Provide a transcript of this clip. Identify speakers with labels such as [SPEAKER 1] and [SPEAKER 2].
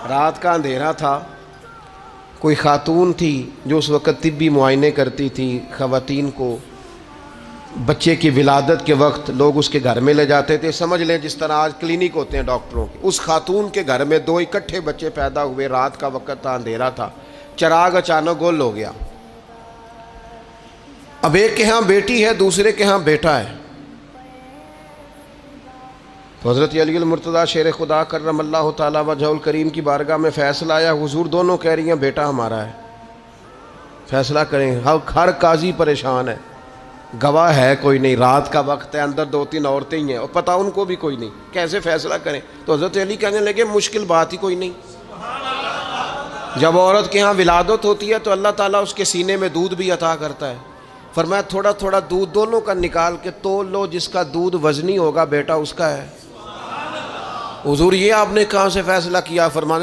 [SPEAKER 1] رات کا اندھیرا تھا، کوئی خاتون تھی جو اس وقت طبی معائنے کرتی تھی خواتین کو، بچے کی ولادت کے وقت لوگ اس کے گھر میں لے جاتے تھے، سمجھ لیں جس طرح آج کلینک ہوتے ہیں ڈاکٹروں کے۔ اس خاتون کے گھر میں 2 اکٹھے بچے پیدا ہوئے، رات کا وقت تھا، اندھیرا تھا، چراغ اچانک گل ہو گیا۔ اب ایک کے ہاں بیٹی ہے، دوسرے کے ہاں بیٹا ہے۔ تو حضرت علی المرتضیٰ شیر خدا کرم اللہ تعالیٰ وجہہ الکریم کی بارگاہ میں فیصلہ آیا، حضور دونوں کہہ رہی ہیں بیٹا ہمارا ہے، فیصلہ کریں۔ ہر قاضی پریشان ہے، گواہ ہے کوئی نہیں، رات کا وقت ہے، اندر 2-3 عورتیں ہی ہیں اور پتہ ان کو بھی کوئی نہیں، کیسے فیصلہ کریں؟ تو حضرت علی کہنے لگے مشکل بات ہی کوئی نہیں۔ جب عورت کے ہاں ولادت ہوتی ہے تو اللہ تعالیٰ اس کے سینے میں دودھ بھی عطا کرتا ہے۔ فرمایا تھوڑا تھوڑا دودھ دونوں کا نکال کے تول لو، جس کا دودھ وزنی ہوگا بیٹا اس کا ہے۔ حضور یہ آپ نے کہاں سے فیصلہ کیا؟ فرمانے